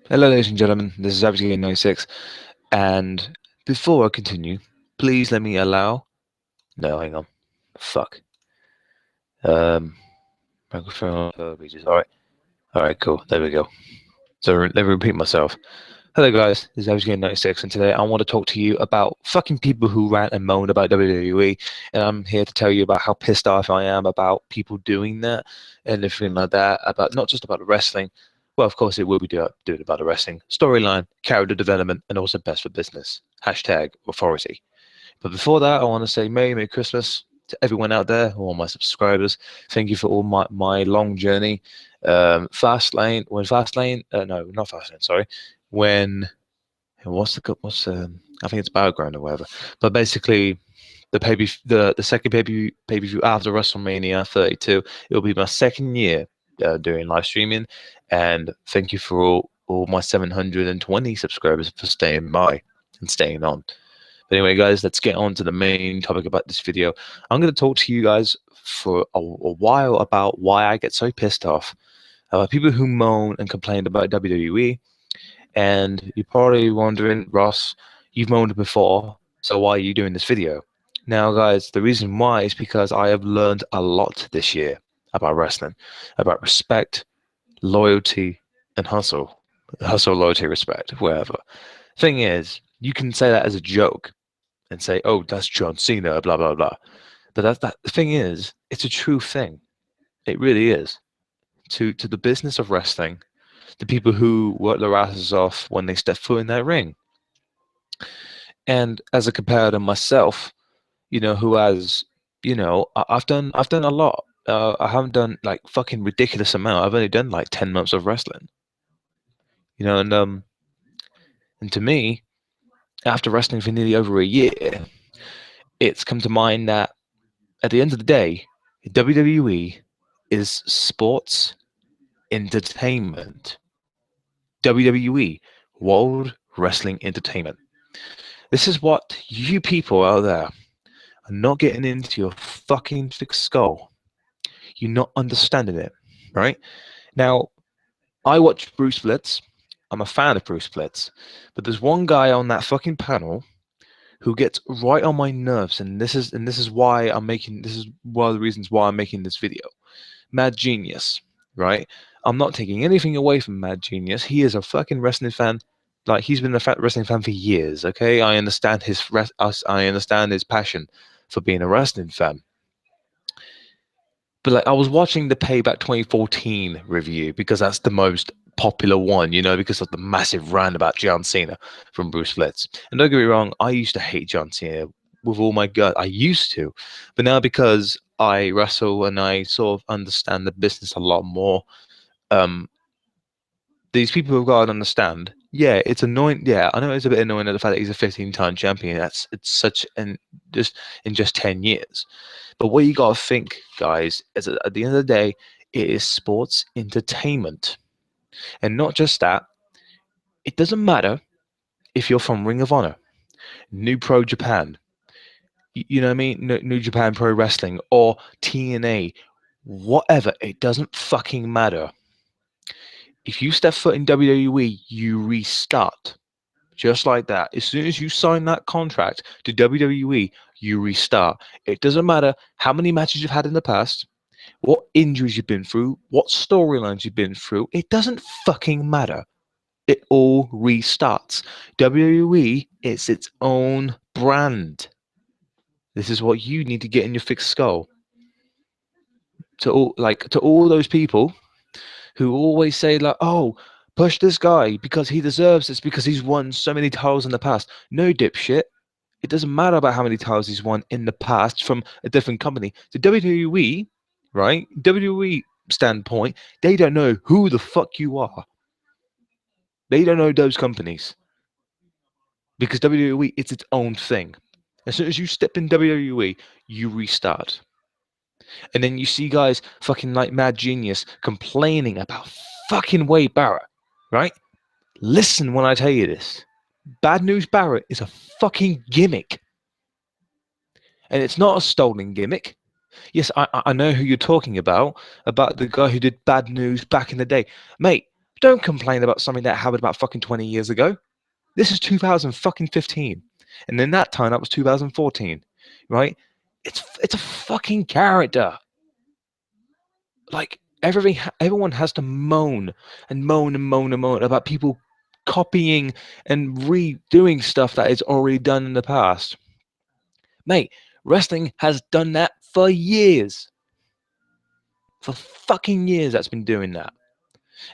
Hello, ladies and gentlemen. This is Abigail 96, and before I continue, please let me allow. No, hang on. Fuck. Um, microphone. All right, cool. There we go. So let me repeat myself. Hello, guys. This is Abigail 96, and today I want to talk to you about fucking people who rant and moan about WWE, and I'm here to tell you about how pissed off I am about people doing that and everything like that. About not just about wrestling. Well, of course, it will be doing about the wrestling storyline, character development, and also best for business. Hashtag authority. But before that, I want to say Merry Christmas to everyone out there, all my subscribers. Thank you for all my long journey. No, not Fast Lane, sorry. When, I think it's Battleground or whatever. But basically, the second pay per view after WrestleMania 32, it will be my second year doing live streaming, and thank you for all my 720 subscribers for staying by and staying on. But anyway, guys, let's get on to the main topic about this video. I'm going to talk to you guys for a while about why I get so pissed off about people who moan and complain about WWE. And you're probably wondering, Ross, you've moaned before, so why are you doing this video? Now, guys, the reason why is because I have learned a lot this year about wrestling, about respect, loyalty, and hustle. Hustle, loyalty, respect, wherever. Thing is, you can say that as a joke and say, "Oh, that's John Cena," blah blah blah. But that the thing is, it's a true thing. It really is. To the business of wrestling, the people who work their asses off when they step foot in that ring. And as a comparator myself, who has, I've done a lot. I haven't done like fucking ridiculous amount. I've only done like 10 months of wrestling. And to me, after wrestling for nearly over a year, it's come to mind that at the end of the day, WWE is sports entertainment. WWE, World Wrestling Entertainment. This is what you people out there are not getting into your fucking thick skull. You're not understanding it, right? Now, I watch Bruce Blitz. I'm a fan of Bruce Blitz. But there's one guy on that fucking panel who gets right on my nerves, and this is why I'm making this is one of the reasons why I'm making this video. Mad Genius, right? I'm not taking anything away from Mad Genius. He is a fucking wrestling fan. Like, he's been a wrestling fan for years. Okay, I understand I understand his passion for being a wrestling fan. But like, I was watching the Payback 2014 review because that's the most popular one, because of the massive rant about John Cena from Bruce Blitz. And don't get me wrong, I used to hate John Cena with all my gut. I used to, but now because I wrestle and I sort of understand the business a lot more, um, these people have got to understand. Yeah, it's annoying. Yeah, I know it's a bit annoying at the fact that he's a 15-time champion. It's such an just in just 10 years. But what you got to think, guys, is that at the end of the day, it is sports entertainment, and not just that. It doesn't matter if you're from Ring of Honor, New Pro Japan, you know what I mean, New Japan Pro Wrestling, or TNA, whatever. It doesn't fucking matter. If you step foot in WWE, you restart. Just like that. As soon as you sign that contract to WWE, you restart. It doesn't matter how many matches you've had in the past, what injuries you've been through, what storylines you've been through. It doesn't fucking matter. It all restarts. WWE is its own brand. This is what you need to get in your thick skull. To all those people who always say like, "Oh, push this guy because he deserves this because he's won so many titles in the past." No, dipshit. It doesn't matter about how many titles he's won in the past from a different company. The WWE, right? WWE standpoint, they don't know who the fuck you are. They don't know those companies because WWE, it's its own thing. As soon as you step in WWE, you restart. And then you see guys fucking like Mad Genius complaining about fucking Wade Barrett, right? Listen when I tell you this. Bad News Barrett is a fucking gimmick. And it's not a stolen gimmick. Yes, I know who you're talking about the guy who did Bad News back in the day. Mate, Don't complain about something that happened about fucking 20 years ago. This is 2015, and in that time that was 2014, right? It's a fucking character. Like everyone has to moan and moan and moan and moan about people copying and redoing stuff that is already done in the past. Mate, wrestling has done that for years. For fucking years that's been doing that.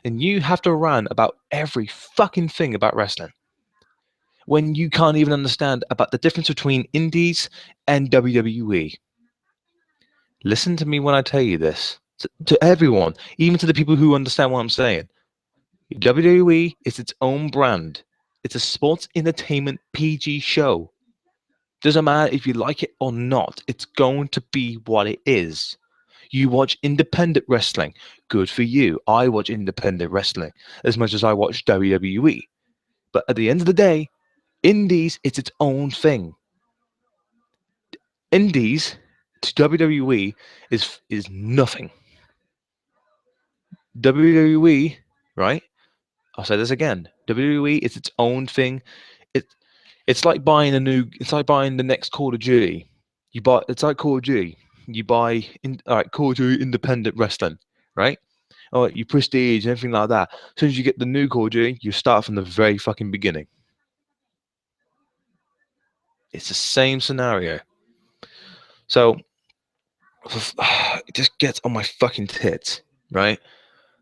And you have to rant about every fucking thing about wrestling when you can't even understand about the difference between indies and WWE. Listen to me when I tell you this. To everyone, even to the people who understand what I'm saying. WWE is its own brand. It's a sports entertainment PG show. Doesn't matter if you like it or not, it's going to be what it is. You watch independent wrestling, good for you. I watch independent wrestling as much as I watch WWE. But at the end of the day, indies, it's its own thing. Indies to WWE is nothing. WWE, right? I'll say this again. WWE is its own thing. It it's like buying it's like buying the next Call of Duty. It's like Call of Duty. You buy Call of Duty independent wrestling, right? Or you prestige and everything like that. As soon as you get the new Call of Duty, you start from the very fucking beginning. It's the same scenario. So it just gets on my fucking tits, right?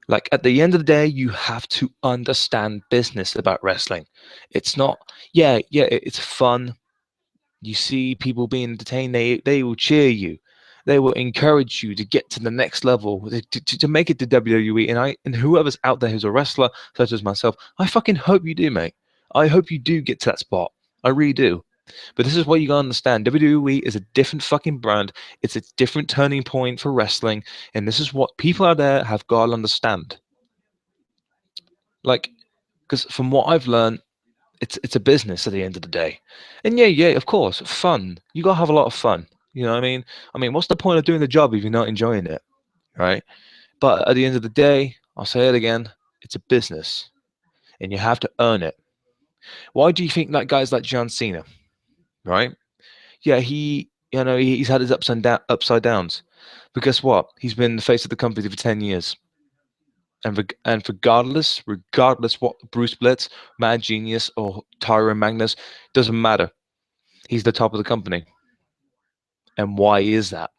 Like at the end of the day, you have to understand business about wrestling. It's not, it's fun. You see people being entertained, they will cheer you. They will encourage you to get to the next level, to make it to WWE. And whoever's out there who's a wrestler, such as myself, I fucking hope you do, mate. I hope you do get to that spot. I really do. But this is what you gotta understand. WWE is a different fucking brand. It's a different turning point for wrestling. And this is what people out there have got to understand. Like, because from what I've learned, it's a business at the end of the day. And yeah, of course, fun. You gotta have a lot of fun. You know what I mean? I mean, what's the point of doing the job if you're not enjoying it, right? But at the end of the day, I'll say it again, it's a business, and you have to earn it. Why do you think that guys like John Cena, right? Yeah, he's had his upside downs, but guess what? He's been the face of the company for 10 years. And regardless what Bruce Blitz, Mad Genius, or Tyron Magnus, doesn't matter. He's the top of the company. And why is that?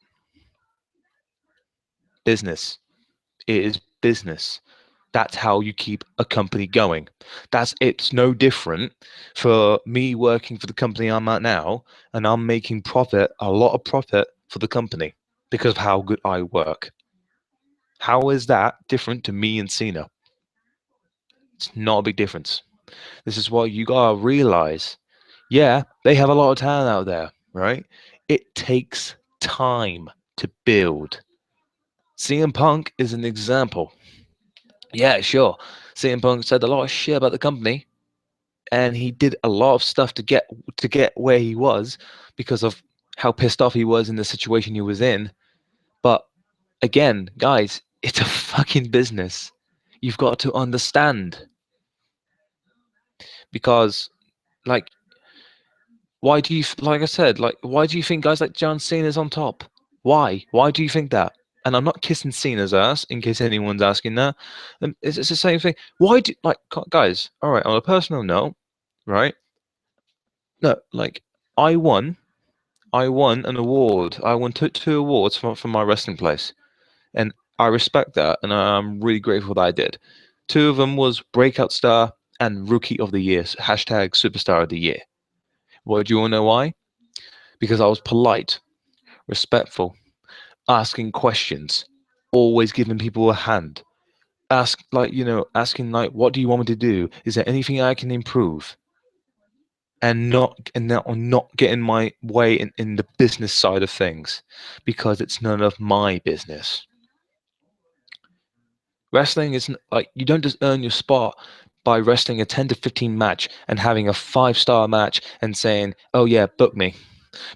Business. It is business. That's how you keep a company going. It's no different for me working for the company I'm at now, and I'm making profit, a lot of profit for the company because of how good I work. How is that different to me and Cena? It's not a big difference. This is what you gotta realize. Yeah, they have a lot of talent out there, right? It takes time to build. CM Punk is an example. Yeah, sure. CM Punk said a lot of shit about the company, and he did a lot of stuff to get where he was because of how pissed off he was in the situation he was in. But again, guys, it's a fucking business. You've got to understand. Because, like, why do you, like I said, like, why do you think guys like John Cena's on top? Why? Why do you think that? And I'm not kissing Cena's ass, in case anyone's asking that. It's the same thing. Why do, like, guys, all right, on a personal note, right? No, like, I won an award. I won two awards from my wrestling place. And I respect that, and I'm really grateful that I did. Two of them was Breakout Star and Rookie of the Year, hashtag Superstar of the Year. Well, do you want to know why? Because I was polite, respectful, asking questions, always giving people a hand. Asking like, what do you want me to do? Is there anything I can improve? And not getting my way in the business side of things, because it's none of my business. Wrestling isn't like, you don't just earn your spot by wrestling a 10 to 15 match and having a 5-star match and saying, oh yeah, book me.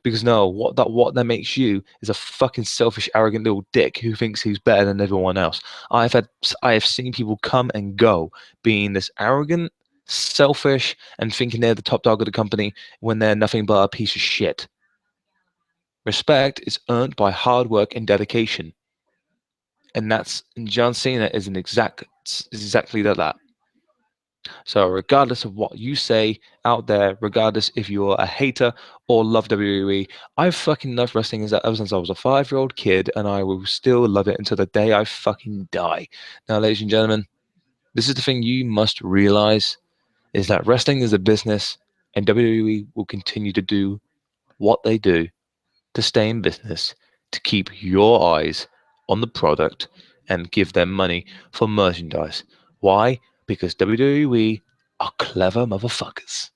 Because no, what that makes you is a fucking selfish, arrogant little dick who thinks he's better than everyone else. I have seen people come and go being this arrogant, selfish, and thinking they're the top dog of the company when they're nothing but a piece of shit. Respect is earned by hard work and dedication, and John Cena is exactly that. So regardless of what you say out there, regardless if you're a hater or love WWE, I've fucking loved wrestling ever since I was a 5-year-old kid, and I will still love it until the day I fucking die. Now, ladies and gentlemen, this is the thing you must realize, is that wrestling is a business, and WWE will continue to do what they do to stay in business, to keep your eyes on the product and give them money for merchandise. Why? Because WWE are clever motherfuckers.